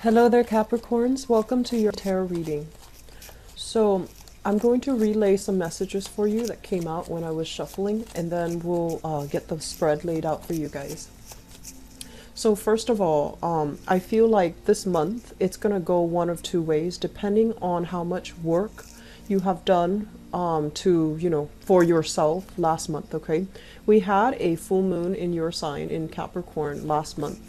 Hello there, Capricorns. Welcome to your tarot reading. So I'm going to relay some messages for you that came out when I was shuffling, and then we'll get the spread laid out for you guys. So first of all, I feel like this month it's going to go one of two ways, depending on how much work you have done for yourself last month, okay? We had a full moon in your sign in Capricorn last month.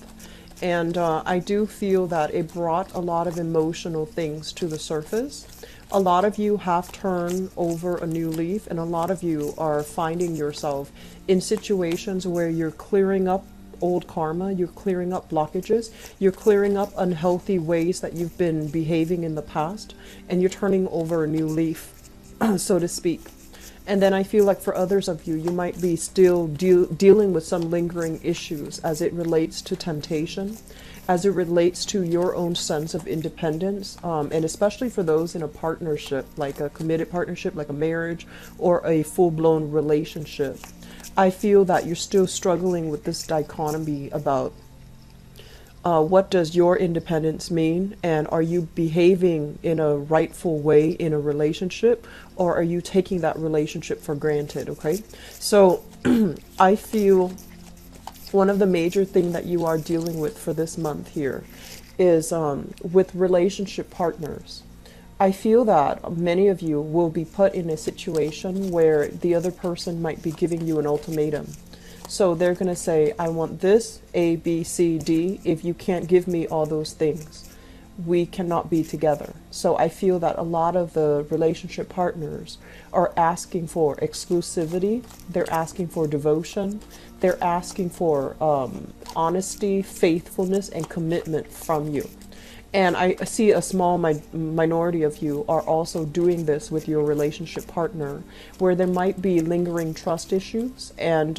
And I do feel that it brought a lot of emotional things to the surface. A lot of you have turned over a new leaf, and a lot of you are finding yourself in situations where you're clearing up old karma, you're clearing up blockages, you're clearing up unhealthy ways that you've been behaving in the past, and you're turning over a new leaf, so to speak. And then I feel like for others of you, you might be still dealing with some lingering issues as it relates to temptation, as it relates to your own sense of independence, and especially for those in a partnership, like a committed partnership, like a marriage or a full-blown relationship. I feel that you're still struggling with this dichotomy about what does your independence mean, and are you behaving in a rightful way in a relationship, or are you taking that relationship for granted? Okay, so I feel one of the major things that you are dealing with for this month here is with relationship partners. I feel that many of you will be put in a situation where the other person might be giving you an ultimatum. So they're going to say, I want this, A, B, C, D. If you can't give me all those things, we cannot be together. So I feel that a lot of the relationship partners are asking for exclusivity. They're asking for devotion. They're asking for honesty, faithfulness, and commitment from you. And I see a small minority of you are also doing this with your relationship partner, where there might be lingering trust issues, and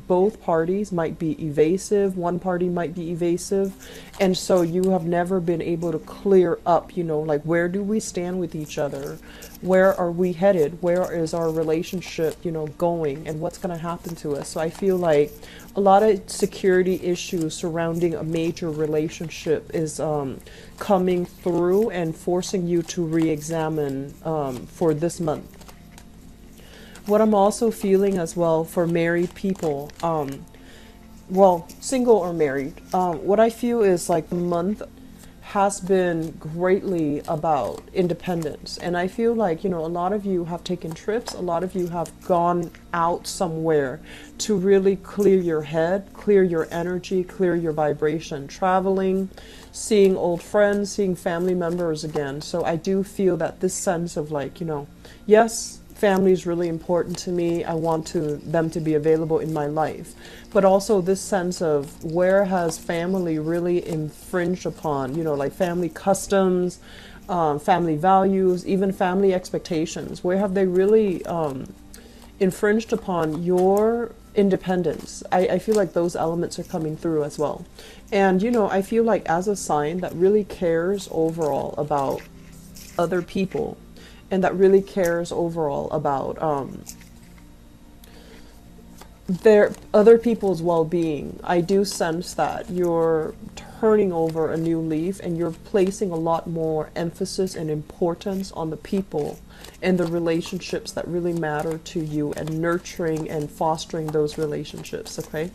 both parties might be evasive. One party might be evasive. And so you have never been able to clear up, like, where do we stand with each other? Where are we headed? Where is our relationship, going? And what's going to happen to us? So I feel like a lot of security issues surrounding a major relationship is coming through and forcing you to re-examine for this month. What I'm also feeling as well for married people, single or married, what I feel is like the month has been greatly about independence. And I feel like, a lot of you have taken trips, a lot of you have gone out somewhere to really clear your head, clear your energy, clear your vibration, traveling, seeing old friends, seeing family members again. So I do feel that this sense of like, yes, family is really important to me. I want them to be available in my life. But also this sense of where has family really infringed upon, like family customs, family values, even family expectations. Where have they really infringed upon your independence? I feel like those elements are coming through as well. And, I feel like as a sign that really cares overall about other people, and that really cares overall about their other people's well-being, I do sense that you're turning over a new leaf, and you're placing a lot more emphasis and importance on the people and the relationships that really matter to you, and nurturing and fostering those relationships. Okay.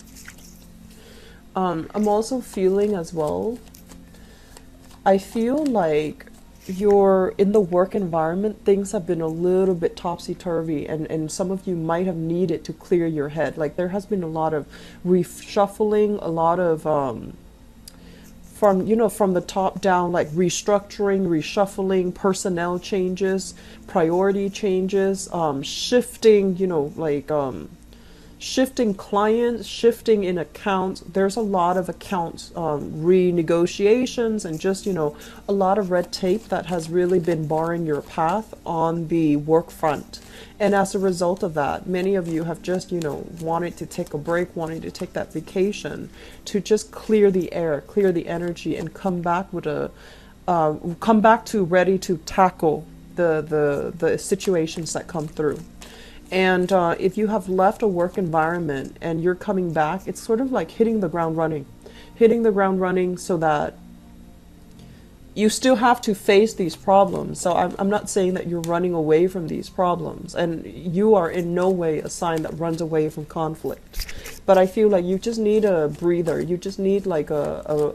I'm also feeling as well, I feel like you're in the work environment, things have been a little bit topsy-turvy, and some of you might have needed to clear your head. Like there has been a lot of reshuffling, a lot of from the top down, like restructuring, reshuffling, personnel changes, priority changes, shifting, shifting clients, shifting in accounts. There's a lot of accounts renegotiations, and just a lot of red tape that has really been barring your path on the work front. And as a result of that, many of you have just wanted to take a break, wanted to take that vacation to just clear the air, clear the energy, and come back to ready to tackle the situations that come through. And if you have left a work environment and you're coming back, it's sort of like hitting the ground running so that you still have to face these problems. So I'm not saying that you're running away from these problems, and you are in no way a sign that runs away from conflict. But I feel like you just need a breather. You just need like a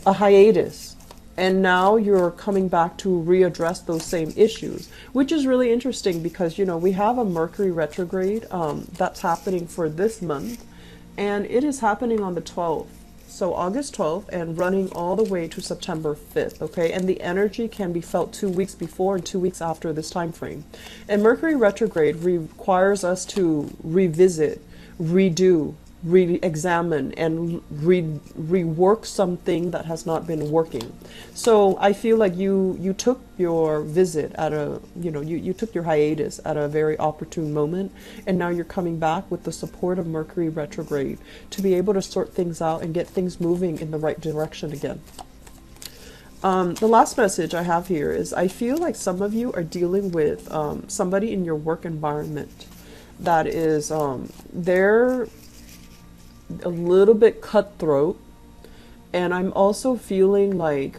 hiatus. And now you're coming back to readdress those same issues, which is really interesting because, you know, we have a Mercury retrograde that's happening for this month, and it is happening on the 12th. So August 12th and running all the way to September 5th, okay? And the energy can be felt 2 weeks before and 2 weeks after this time frame. And Mercury retrograde requires us to revisit, redo, re-examine, and rework something that has not been working. So I feel like you took your visit at a, you took your hiatus at a very opportune moment, and now you're coming back with the support of Mercury retrograde to be able to sort things out and get things moving in the right direction again. The last message I have here is I feel like some of you are dealing with somebody in your work environment that is, they're a little bit cutthroat, and I'm also feeling like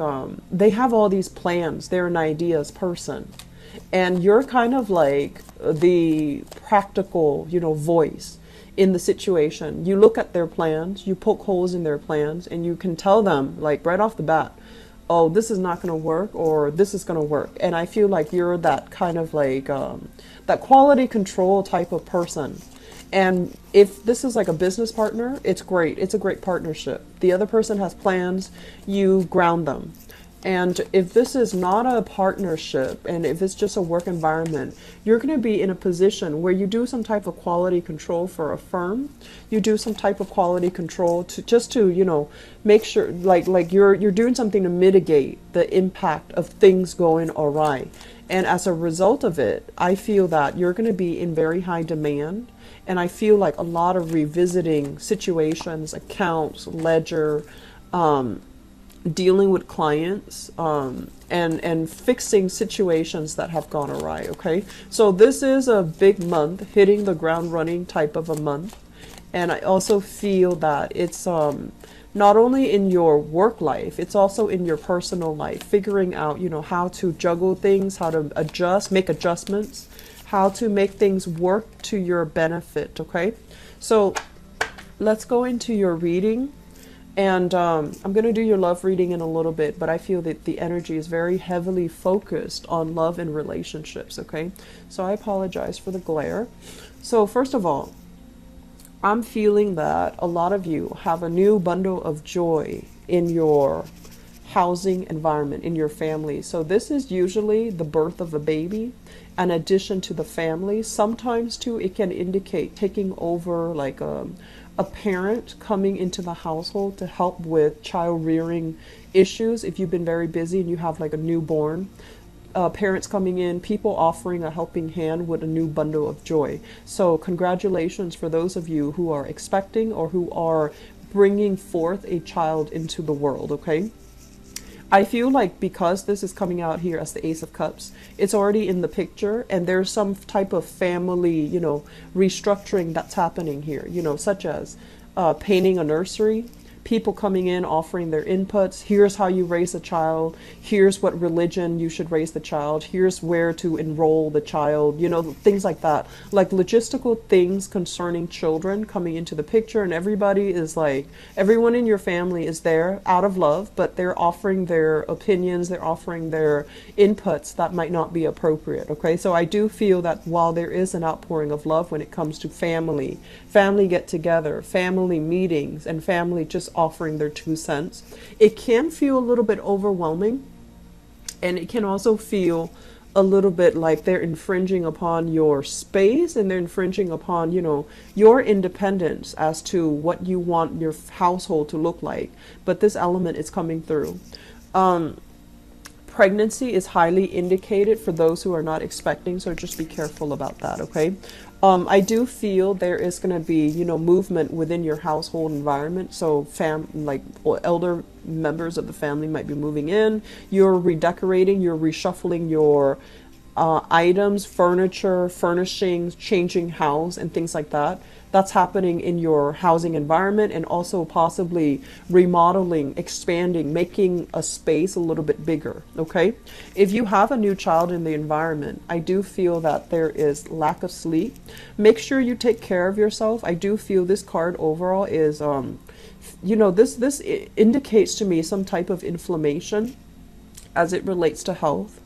they have all these plans. They're an ideas person, and you're kind of like the practical, voice in the situation. You look at their plans, you poke holes in their plans, and you can tell them like right off the bat, oh, this is not going to work, or this is going to work. And I feel like you're that kind of like that quality control type of person. And if this is like a business partner, it's great. It's a great partnership. The other person has plans, you ground them. And if this is not a partnership, and if it's just a work environment, you're going to be in a position where you do some type of quality control for a firm. You do some type of quality control to make sure like you're doing something to mitigate the impact of things going awry. And as a result of it, I feel that you're going to be in very high demand. And I feel like a lot of revisiting situations, accounts, ledger, dealing with clients, and fixing situations that have gone awry, okay? So this is a big month, hitting the ground running type of a month. And I also feel that it's not only in your work life, it's also in your personal life, figuring out, how to juggle things, how to adjust, make adjustments, how to make things work to your benefit, okay? So let's go into your reading. And I'm going to do your love reading in a little bit, but I feel that the energy is very heavily focused on love and relationships, okay? So I apologize for the glare. So first of all, I'm feeling that a lot of you have a new bundle of joy in your housing environment, in your family. So this is usually the birth of a baby, an addition to the family. Sometimes too, it can indicate taking over like a parent coming into the household to help with child rearing issues. If you've been very busy and you have like a newborn, parents coming in, people offering a helping hand with a new bundle of joy. So congratulations for those of you who are expecting or who are bringing forth a child into the world, okay? I feel like because this is coming out here as the Ace of Cups, it's already in the picture, and there's some type of family, restructuring that's happening here, such as painting a nursery, people coming in offering their inputs. Here's how you raise a child. Here's what religion you should raise the child. Here's where to enroll the child, things like that. Like logistical things concerning children coming into the picture, and everybody is like, everyone in your family is there out of love, but they're offering their opinions, they're offering their inputs that might not be appropriate, okay? So I do feel that while there is an outpouring of love when it comes to family get together, family meetings, and family just offering their 2 cents, it can feel a little bit overwhelming, and it can also feel a little bit like they're infringing upon your space, and they're infringing upon, your independence as to what you want your household to look like. But this element is coming through. Pregnancy is highly indicated for those who are not expecting, so just be careful about that, okay? I do feel there is going to be, movement within your household environment. So elder members of the family might be moving in. You're redecorating, you're reshuffling your items, furniture, furnishings, changing house, and things like that. that's happening in your housing environment, and also possibly remodeling, expanding, making a space a little bit bigger, okay? If you have a new child in the environment, I do feel that there is lack of sleep. Make sure you take care of yourself. I do feel this card overall is, this indicates to me some type of inflammation as it relates to health.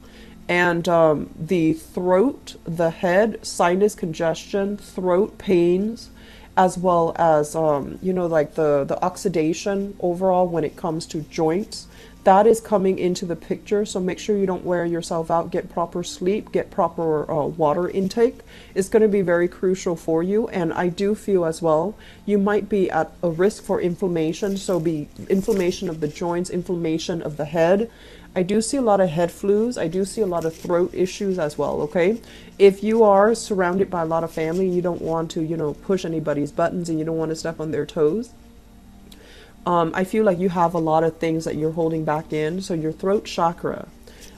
And the throat, the head, sinus congestion, throat pains, as well as, like the oxidation overall when it comes to joints, that is coming into the picture. So make sure you don't wear yourself out. Get proper sleep, get proper water intake. It's going to be very crucial for you. And I do feel as well, you might be at a risk for inflammation. So be inflammation of the joints, inflammation of the head. I do see a lot of head flus. I do see a lot of throat issues as well, okay? If you are surrounded by a lot of family, you don't want to, push anybody's buttons and you don't want to step on their toes. I feel like you have a lot of things that you're holding back in. So your throat chakra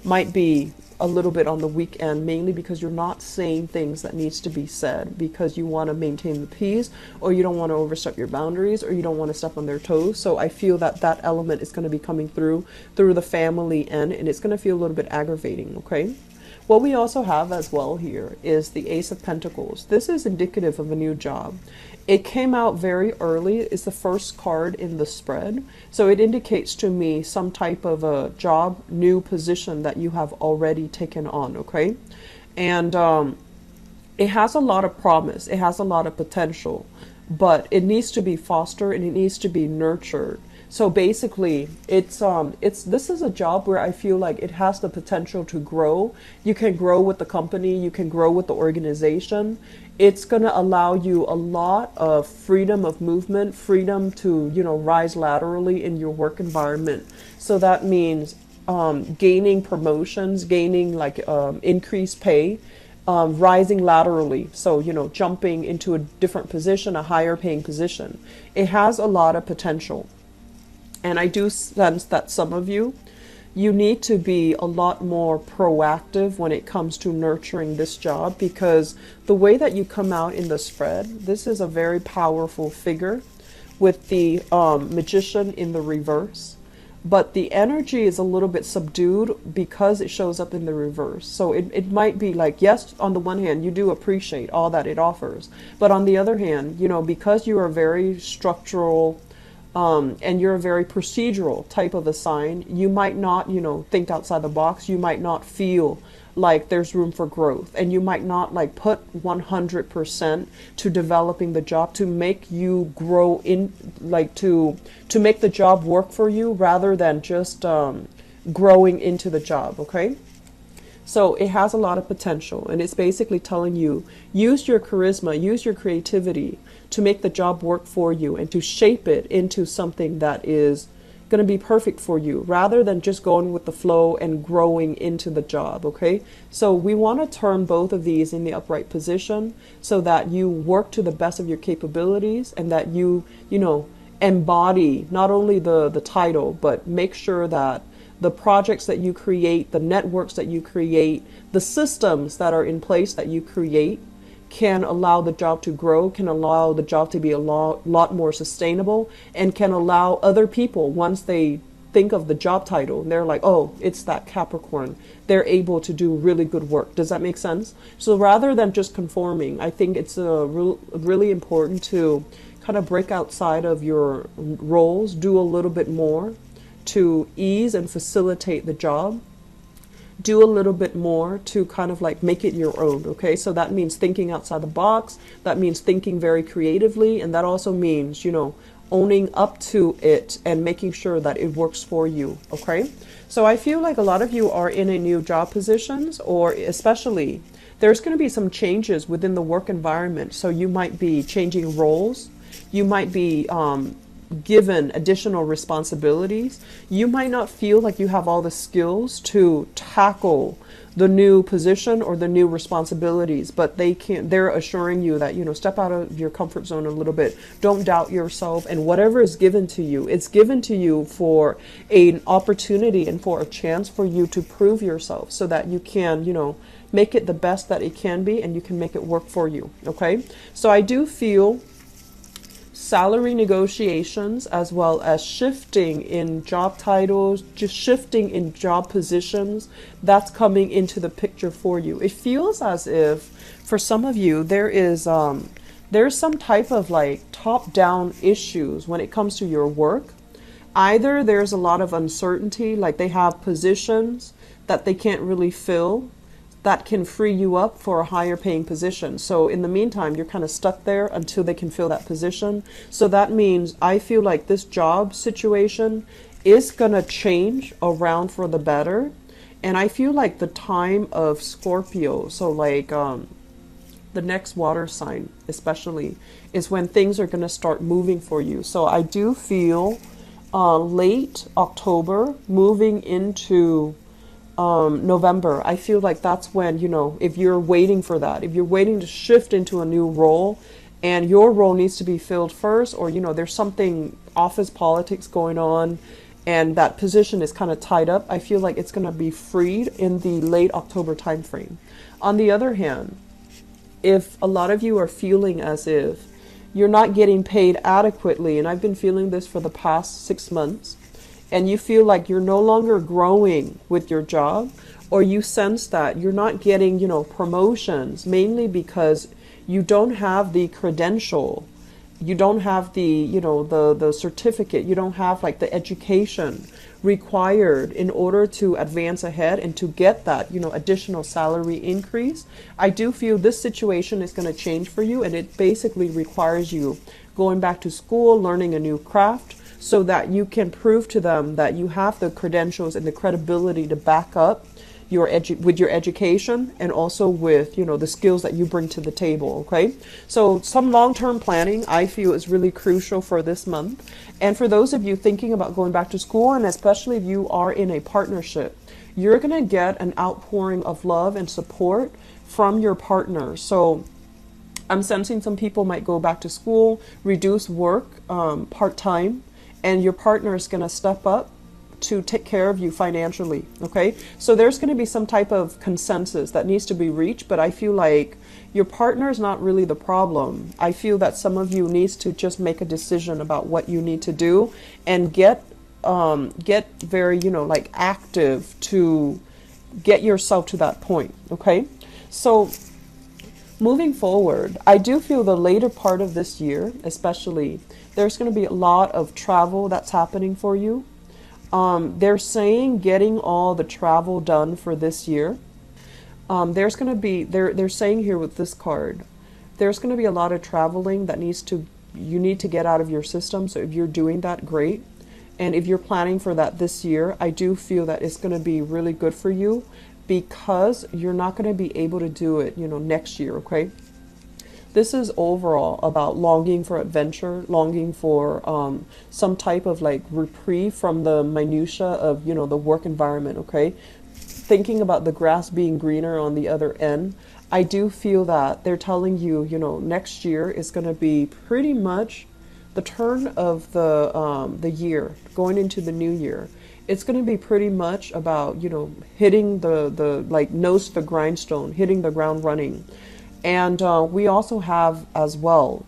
might be a little bit on the weak end, mainly because you're not saying things that needs to be said because you want to maintain the peace, or you don't want to overstep your boundaries, or you don't want to step on their toes. So I feel that that element is going to be coming through the family end, and it's going to feel a little bit aggravating, okay? What we also have as well here is the Ace of Pentacles. This is indicative of a new job. It came out very early. It's the first card in the spread. So it indicates to me some type of a job, new position that you have already taken on, okay? And it has a lot of promise. It has a lot of potential, but it needs to be fostered and it needs to be nurtured. So basically, this is a job where I feel like it has the potential to grow. You can grow with the company, you can grow with the organization. It's going to allow you a lot of freedom of movement, freedom to, rise laterally in your work environment. So that means gaining promotions, gaining increased pay, rising laterally. So, jumping into a different position, a higher paying position. It has a lot of potential. And I do sense that some of you need to be a lot more proactive when it comes to nurturing this job, because the way that you come out in the spread, this is a very powerful figure with the Magician in the reverse. But the energy is a little bit subdued because it shows up in the reverse. So it might be like, yes, on the one hand, you do appreciate all that it offers. But on the other hand, because you are very structural, and you're a very procedural type of a sign, you might not, think outside the box. You might not feel like there's room for growth, and you might not put 100% to developing the job to make you grow in, to make the job work for you rather than just growing into the job, okay? So it has a lot of potential, and it's basically telling you, use your charisma, use your creativity to make the job work for you and to shape it into something that is going to be perfect for you rather than just going with the flow and growing into the job, okay? So we want to turn both of these in the upright position so that you work to the best of your capabilities and that you embody not only the title, but make sure that the projects that you create, the networks that you create, the systems that are in place that you create can allow the job to grow, can allow the job to be a lot more sustainable, and can allow other people, once they think of the job title, and they're like, oh, it's that Capricorn, they're able to do really good work. Does that make sense? So rather than just conforming, I think it's really important to kind of break outside of your roles, do a little bit more to ease and facilitate the job. Do a little bit more to kind of make it your own, okay? So that means thinking outside the box. That means thinking very creatively. And that also means, owning up to it and making sure that it works for you, okay? So I feel like a lot of you are in a new job positions, or especially there's going to be some changes within the work environment. So you might be changing roles. You might be given additional responsibilities. You might not feel like you have all the skills to tackle the new position or the new responsibilities, but they're assuring you that, step out of your comfort zone a little bit. Don't doubt yourself, and whatever is given to you, it's given to you for an opportunity and for a chance for you to prove yourself so that you can, make it the best that it can be, and you can make it work for you, okay? So I do feel salary negotiations, as well as shifting in job titles, just shifting in job positions, that's coming into the picture for you. It feels as if for some of you there's some type of like top-down issues when it comes to your work. Either there's a lot of uncertainty, like they have positions that they can't really fill that can free you up for a higher paying position. So in the meantime, you're kind of stuck there until they can fill that position. So that means I feel like this job situation is going to change around for the better. And I feel like the time of Scorpio, so like the next water sign especially, is when things are going to start moving for you. So I do feel late October moving into November, I feel like that's when, you know, if you're waiting for that, if you're waiting to shift into a new role and your role needs to be filled first, or, you know, there's something office politics going on and that position is kind of tied up, I feel like it's going to be freed in the late October timeframe. On the other hand, if a lot of you are feeling as if you're not getting paid adequately, and I've been feeling this for the past 6 months, and you feel like you're no longer growing with your job, or you sense that you're not getting, you know, promotions, mainly because you don't have the credential, you don't have the, you know, the certificate, you don't have like the education required in order to advance ahead and to get that, you know, additional salary increase. I do feel this situation is going to change for you, and it basically requires you going back to school, learning a new craft, so that you can prove to them that you have the credentials and the credibility to back up your with your education, and also with, you know, the skills that you bring to the table. Okay, so some long-term planning I feel is really crucial for this month. And for those of you thinking about going back to school, and especially if you are in a partnership, you're going to get an outpouring of love and support from your partner. So I'm sensing some people might go back to school, reduce work part-time, and your partner is going to step up to take care of you financially. Okay, so there's going to be some type of consensus that needs to be reached, but I feel like your partner is not really the problem. I feel that some of you needs to just make a decision about what you need to do and get very, you know, like active to get yourself to that point. Okay, so moving forward, I do feel the later part of this year especially, there's going to be a lot of travel that's happening for you. They're saying getting all the travel done for this year. There's going to be, they're saying here with this card, there's going to be a lot of traveling that you need to get out of your system. So if you're doing that, great. And if you're planning for that this year, I do feel that it's going to be really good for you, because you're not going to be able to do it, you know, next year. Okay. This is overall about longing for adventure, longing for some type of like reprieve from the minutia of, you know, the work environment. Okay, thinking about the grass being greener on the other end. I do feel that they're telling you, you know, next year is going to be pretty much the turn of the year, going into the new year. It's going to be pretty much about, you know, hitting the like nose to the grindstone, hitting the ground running. And we also have as well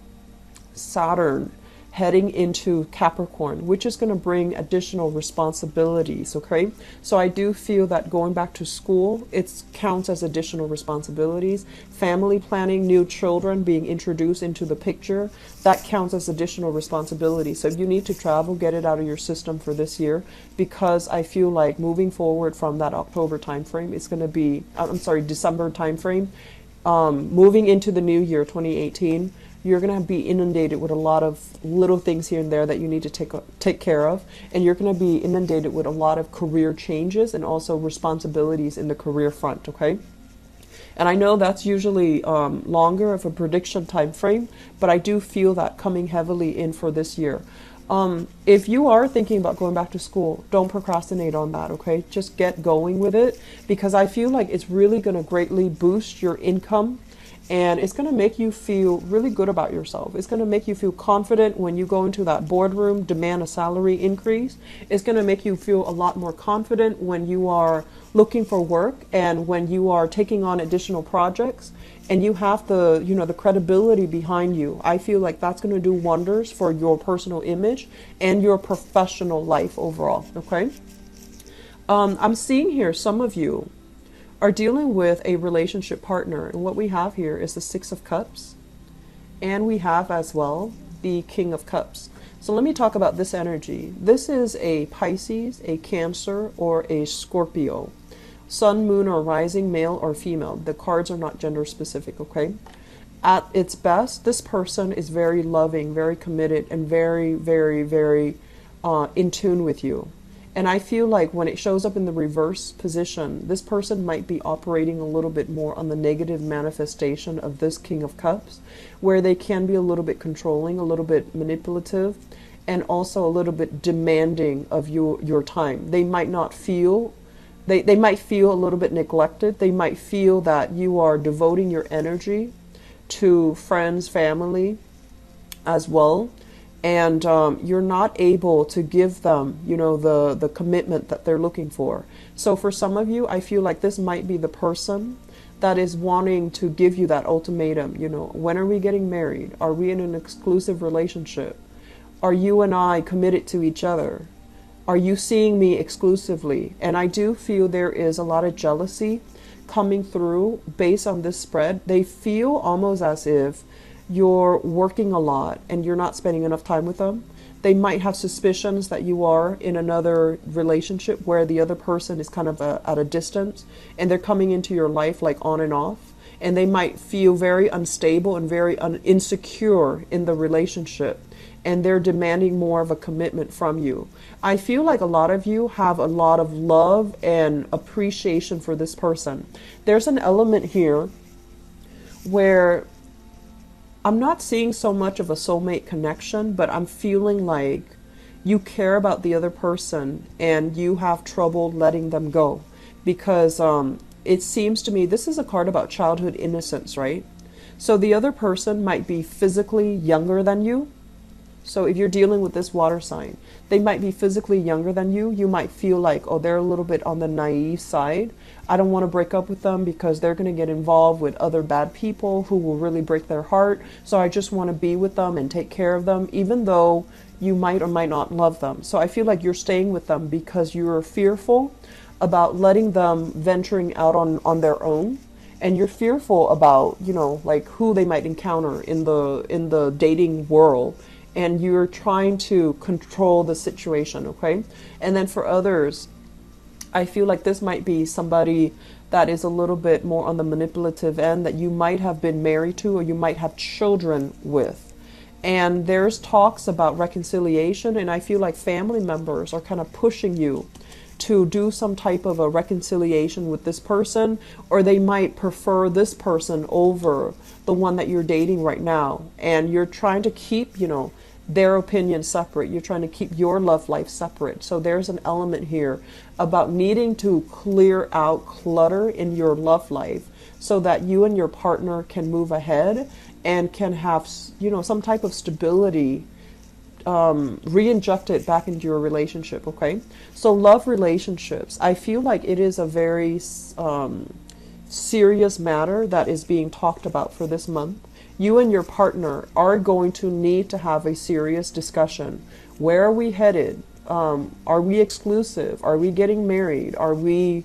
Saturn heading into Capricorn, which is going to bring additional responsibilities. Okay, so I do feel that going back to school, it counts as additional responsibilities. Family planning, new children being introduced into the picture, that counts as additional responsibility. So if you need to travel, get it out of your system for this year, because I feel like moving forward from that October timeframe, it's going to be, December timeframe, moving into the new year 2018, you're going to be inundated with a lot of little things here and there that you need to take care of, and you're going to be inundated with a lot of career changes and also responsibilities in the career front. Okay, and I know that's usually longer of a prediction time frame, but I do feel that coming heavily in for this year. If you are thinking about going back to school, don't procrastinate on that. Okay, just get going with it, because I feel like it's really going to greatly boost your income And it's going to make you feel really good about yourself. It's going to make you feel confident when you go into that boardroom, demand a salary increase. It's going to make you feel a lot more confident when you are looking for work and when you are taking on additional projects and you have the, you know, the credibility behind you. I feel like that's going to do wonders for your personal image and your professional life overall. Okay. I'm seeing here some of you are dealing with a relationship partner, and what we have here is the Six of Cups, and we have as well the King of Cups. So let me talk about this energy. This is a Pisces, a Cancer, or a Scorpio. Sun, moon, or rising, male or female. The cards are not gender specific, okay? At its best, this person is very loving, very committed, and very, very, very in tune with you. And I feel like when it shows up in the reverse position, this person might be operating a little bit more on the negative manifestation of this King of Cups, where they can be a little bit controlling, a little bit manipulative, and also a little bit demanding of your time. They might not feel, they might feel a little bit neglected. They might feel that you are devoting your energy to friends, family as well. And you're not able to give them, you know, the commitment that they're looking for. So for some of you, I feel like this might be the person that is wanting to give you that ultimatum. You know, when are we getting married? Are we in an exclusive relationship? Are you and I committed to each other? Are you seeing me exclusively? And I do feel there is a lot of jealousy coming through based on this spread. They feel almost as if you're working a lot and you're not spending enough time with them. They might have suspicions that you are in another relationship where the other person is kind of at a distance and they're coming into your life like on and off. And they might feel very unstable and very insecure in the relationship. And they're demanding more of a commitment from you. I feel like a lot of you have a lot of love and appreciation for this person. There's an element here where I'm not seeing so much of a soulmate connection, but I'm feeling like you care about the other person and you have trouble letting them go because it seems to me this is a card about childhood innocence, right? So the other person might be physically younger than you. So if you're dealing with this water sign, they might be physically younger than you. You might feel like, oh, they're a little bit on the naive side. I don't want to break up with them because they're going to get involved with other bad people who will really break their heart. So I just want to be with them and take care of them, even though you might or might not love them. So I feel like you're staying with them because you're fearful about letting them venturing out on their own. And you're fearful about, you know, like who they might encounter in the dating world. And you're trying to control the situation, okay? And then for others, I feel like this might be somebody that is a little bit more on the manipulative end that you might have been married to or you might have children with. And there's talks about reconciliation, and I feel like family members are kind of pushing you to do some type of a reconciliation with this person, or they might prefer this person over the one that you're dating right now. And you're trying to keep, you know, their opinion separate. You're trying to keep your love life separate. So there's an element here about needing to clear out clutter in your love life so that you and your partner can move ahead and can have, you know, some type of stability re-injected back into your relationship, okay? So love relationships, I feel like it is a very serious matter that is being talked about for this month. You and your partner are going to need to have a serious discussion. Where are we headed? Are we exclusive? Are we getting married? Are we,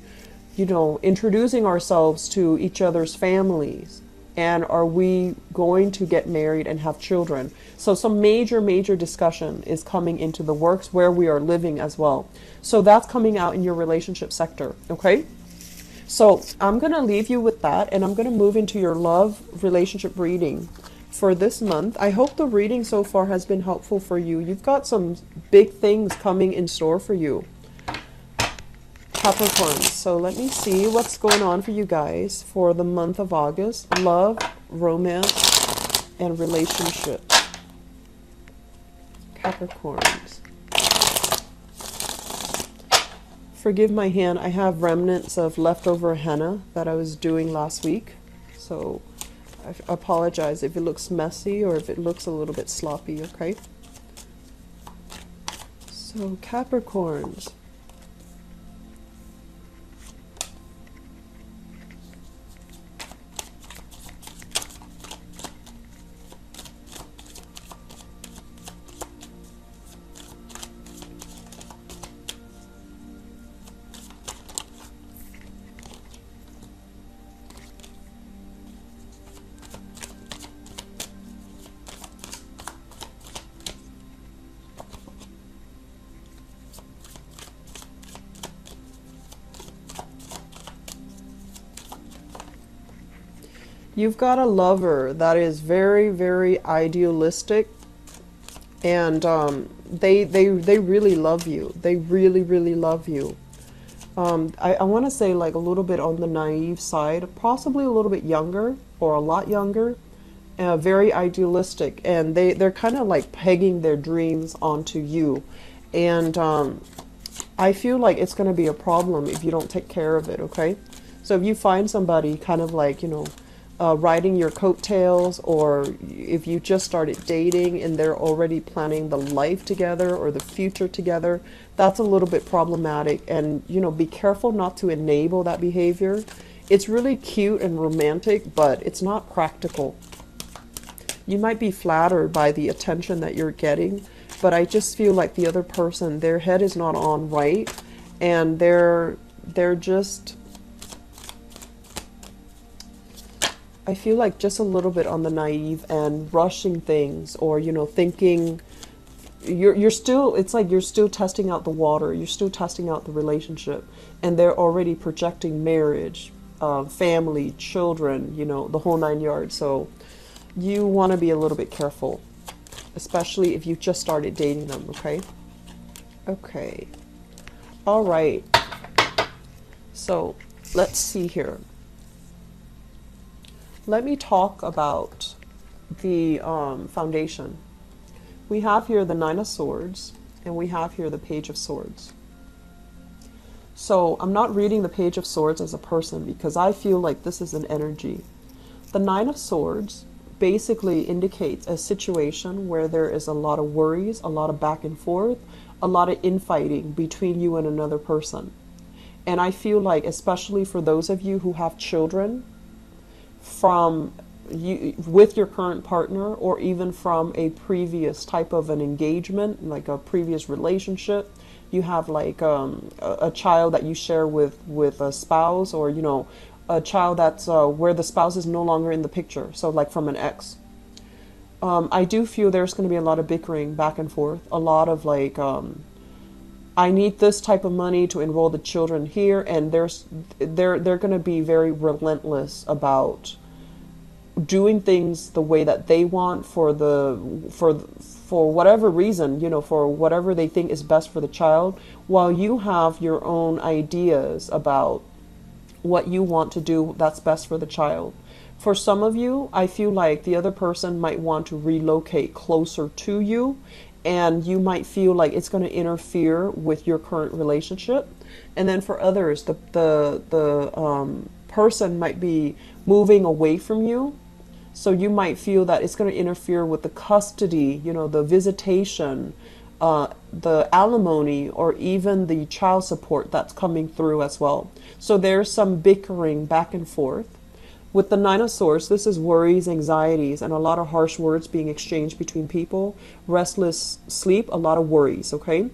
you know, introducing ourselves to each other's families? And are we going to get married and have children? So some major discussion is coming into the works where we are living as well. So that's coming out in your relationship sector, okay? So I'm going to leave you with that, and I'm going to move into your love relationship reading for this month. I hope the reading so far has been helpful for you. You've got some big things coming in store for you, Capricorn. So let me see what's going on for you guys for the month of August. Love, romance, and relationship. Capricorns. Forgive my hand, I have remnants of leftover henna that I was doing last week. So I apologize if it looks messy or if it looks a little bit sloppy, okay? So Capricorns. You've got a lover that is very, very idealistic, and they really love you. They really, really love you. I want to say like a little bit on the naive side, possibly a little bit younger or a lot younger, very idealistic, and they're kind of like pegging their dreams onto you. And I feel like it's going to be a problem if you don't take care of it, okay? So if you find somebody kind of like, riding your coattails, or if you just started dating and they're already planning the life together or the future together, that's a little bit problematic. And, be careful not to enable that behavior. It's really cute and romantic, but it's not practical. You might be flattered by the attention that you're getting, but I just feel like the other person, their head is not on right, and they're just, I feel like just a little bit on the naive and rushing things, or thinking you're still, it's like you're still testing out the water, you're still testing out the relationship, and they're already projecting marriage, family, children, the whole nine yards. So you want to be a little bit careful, especially if you just started dating them, okay? Okay. All right. So let's see here. Let me talk about the foundation. We have here the Nine of Swords, and we have here the Page of Swords. So I'm not reading the Page of Swords as a person because I feel like this is an energy. The Nine of Swords basically indicates a situation where there is a lot of worries, a lot of back and forth, a lot of infighting between you and another person. And I feel like, especially for those of you who have children, from you with your current partner, or even from a previous type of an engagement, like a previous relationship, you have like a child that you share with a spouse, or a child that's where the spouse is no longer in the picture, so like from an ex. I do feel there's going to be a lot of bickering back and forth, a lot of like, I need this type of money to enroll the children here, and they're going to be very relentless about doing things the way that they want, for whatever reason, for whatever they think is best for the child, while you have your own ideas about what you want to do that's best for the child. For some of you, I feel like the other person might want to relocate closer to you, and you might feel like it's going to interfere with your current relationship. And then for others, the person might be moving away from you, so you might feel that it's going to interfere with the custody, the visitation, the alimony, or even the child support that's coming through as well. So there's some bickering back and forth. With the Nine of Swords, this is worries, anxieties, and a lot of harsh words being exchanged between people. Restless sleep, a lot of worries, okay?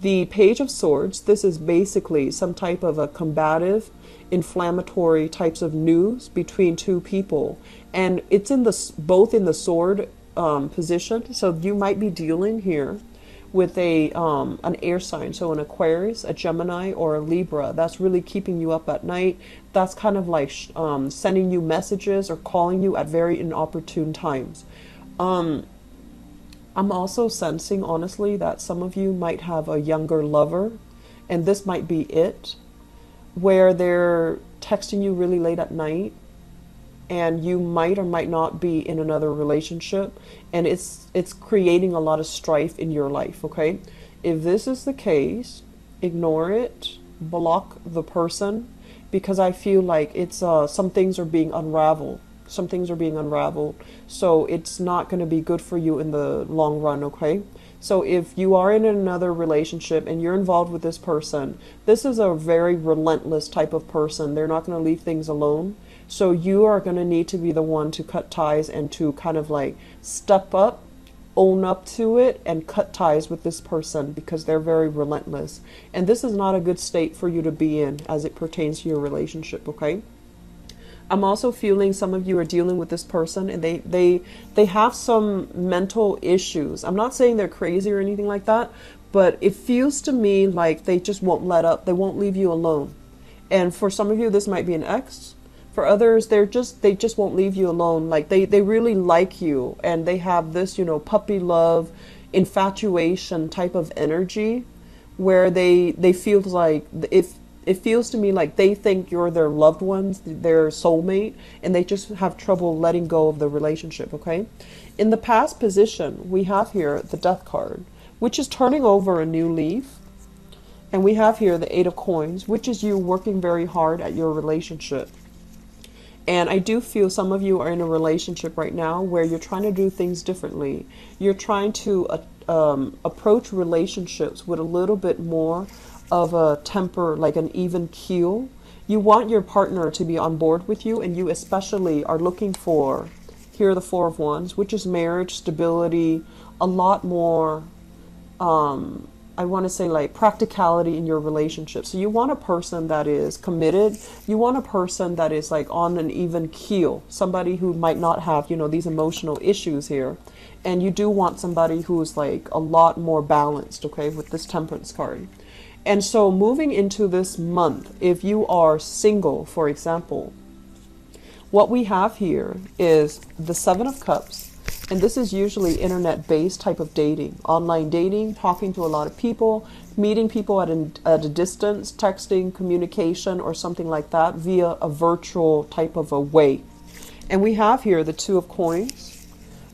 The Page of Swords, this is basically some type of a combative, inflammatory types of news between two people. And it's in both in the sword position. So you might be dealing here with an air sign, so an Aquarius, a Gemini, or a Libra. That's really keeping you up at night. That's kind of like sending you messages or calling you at very inopportune times. I'm also sensing, honestly, that some of you might have a younger lover, and this might be it, where they're texting you really late at night, and you might or might not be in another relationship, and it's creating a lot of strife in your life, okay? If this is the case, ignore it, block the person, because I feel like it's some things are being unraveled. some things are being unraveled. So it's not going to be good for you in the long run, okay? So if you are in another relationship and you're involved with this person, this is a very relentless type of person. They're not going to leave things alone. So you are going to need to be the one to cut ties and to kind of like step up, own up to it, and cut ties with this person, because they're very relentless. And this is not a good state for you to be in as it pertains to your relationship, okay? I'm also feeling some of you are dealing with this person and they have some mental issues. I'm not saying they're crazy or anything like that, but it feels to me like they just won't let up. They won't leave you alone. And for some of you, this might be an ex. For others, they just won't leave you alone. Like they really like you, and they have this, you know, puppy love, infatuation type of energy, where they feel like, if it feels to me like they think you're their loved ones, their soulmate, and they just have trouble letting go of the relationship, okay? In the past position, we have here the Death card, which is turning over a new leaf. And we have here the Eight of Coins, which is you working very hard at your relationship. And I do feel some of you are in a relationship right now where you're trying to do things differently. You're trying to approach relationships with a little bit more of a temper, like an even keel. You want your partner to be on board with you, and you especially are looking for, here are the Four of Wands, which is marriage, stability, a lot more, I want to say like practicality in your relationship. So you want a person that is committed. You want a person that is like on an even keel, somebody who might not have, you know, these emotional issues here. And you do want somebody who's like a lot more balanced, okay, with this Temperance card. And so moving into this month, if you are single, for example, what we have here is the Seven of Cups. And this is usually internet-based type of dating, online dating, talking to a lot of people, meeting people at a distance, texting, communication, or something like that via a virtual type of a way. And we have here the Two of Coins,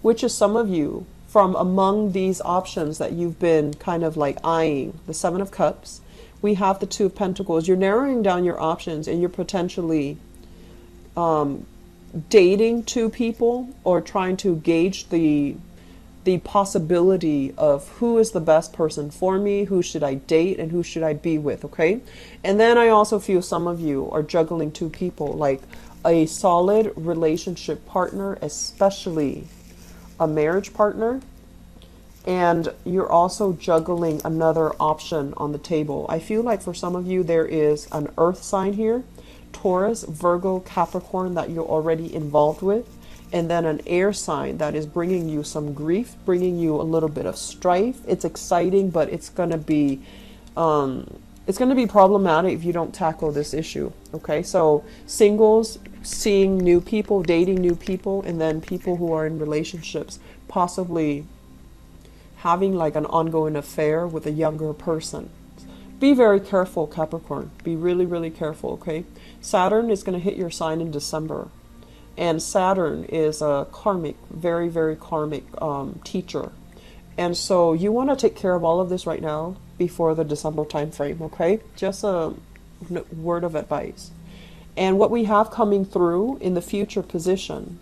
which is some of you from among these options that you've been kind of like eyeing, the Seven of Cups. We have the Two of Pentacles. You're narrowing down your options, and you're potentially dating two people, or trying to gauge the possibility of who is the best person for me, who should I date, and who should I be with, okay? And then I also feel some of you are juggling two people, like a solid relationship partner, especially a marriage partner, and you're also juggling another option on the table. I feel like for some of you there is an earth sign here, Taurus, Virgo, Capricorn, that you're already involved with, and then an air sign that is bringing you some grief, bringing you a little bit of strife. It's exciting, but it's going to be problematic if you don't tackle this issue, okay? So singles, seeing new people, dating new people, and then people who are in relationships, possibly having like an ongoing affair with a younger person. Be very careful, Capricorn. Be really, really careful, okay? Saturn is going to hit your sign in December. And Saturn is a karmic, very, very karmic teacher. And so you want to take care of all of this right now before the December time frame, okay? Just a word of advice. And what we have coming through in the future position,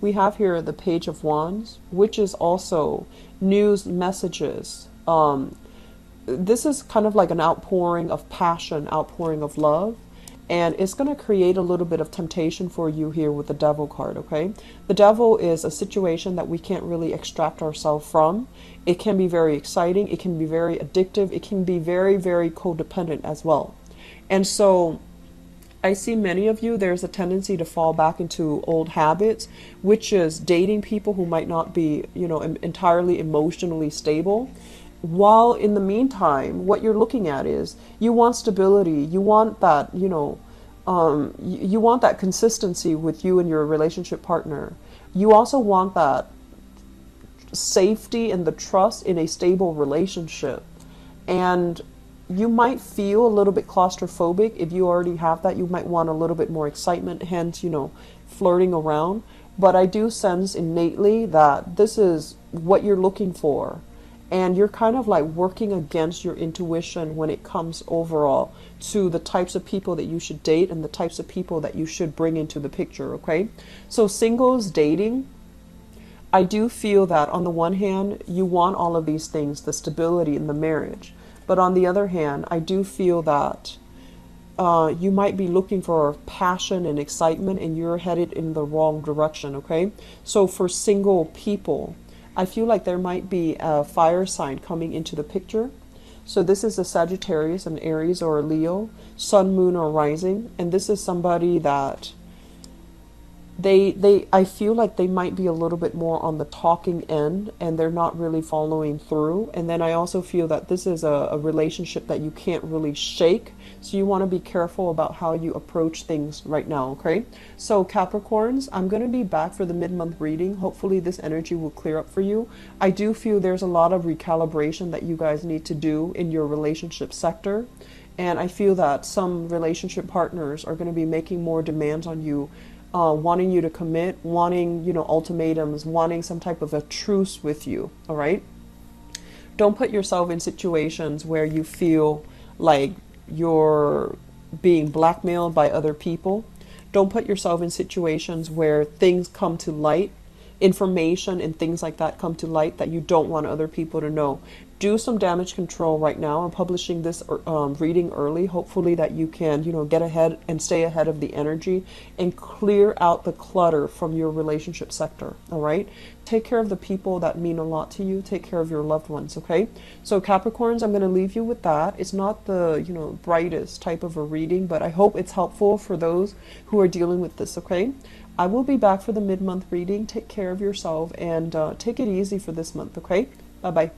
we have here the Page of Wands, which is also news messages. This is kind of like an outpouring of passion, outpouring of love. And it's going to create a little bit of temptation for you here with the Devil card, okay? The Devil is a situation that we can't really extract ourselves from. It can be very exciting. It can be very addictive. It can be very, very codependent as well. And so I see many of you, there's a tendency to fall back into old habits, which is dating people who might not be, you know, entirely emotionally stable. While in the meantime, what you're looking at is you want stability. You want that, you know, you want that consistency with you and your relationship partner. You also want that safety and the trust in a stable relationship. And you might feel a little bit claustrophobic. If you already have that, you might want a little bit more excitement, hence, you know, flirting around. But I do sense innately that this is what you're looking for. and you're kind of like working against your intuition when it comes overall to the types of people that you should date and the types of people that you should bring into the picture, okay? So singles dating, I do feel that on the one hand, you want all of these things, the stability in the marriage. But on the other hand, I do feel that you might be looking for passion and excitement and you're headed in the wrong direction, okay? So for single people, I feel like there might be a fire sign coming into the picture. So this is a Sagittarius, an Aries, or a Leo, sun, moon, or rising. And this is somebody that I feel like they might be a little bit more on the talking end and they're not really following through. And then I also feel that this is a relationship that you can't really shake. So you want to be careful about how you approach things right now, okay? So Capricorns, I'm going to be back for the mid-month reading. Hopefully this energy will clear up for you. I do feel there's a lot of recalibration that you guys need to do in your relationship sector. And I feel that some relationship partners are going to be making more demands on you, wanting you to commit, wanting, you know, ultimatums, wanting some type of a truce with you, all right? Don't put yourself in situations where you feel like you're being blackmailed by other people. Don't put yourself in situations where things come to light, information and things like that come to light that you don't want other people to know. Do some damage control right now. I'm publishing this reading early, hopefully that you can, you know, get ahead and stay ahead of the energy and clear out the clutter from your relationship sector, all right? Take care of the people that mean a lot to you. Take care of your loved ones, okay? So Capricorns, I'm going to leave you with that. It's not the, you know, brightest type of a reading, but I hope it's helpful for those who are dealing with this, okay? I will be back for the mid-month reading. Take care of yourself and take it easy for this month, okay? Bye-bye.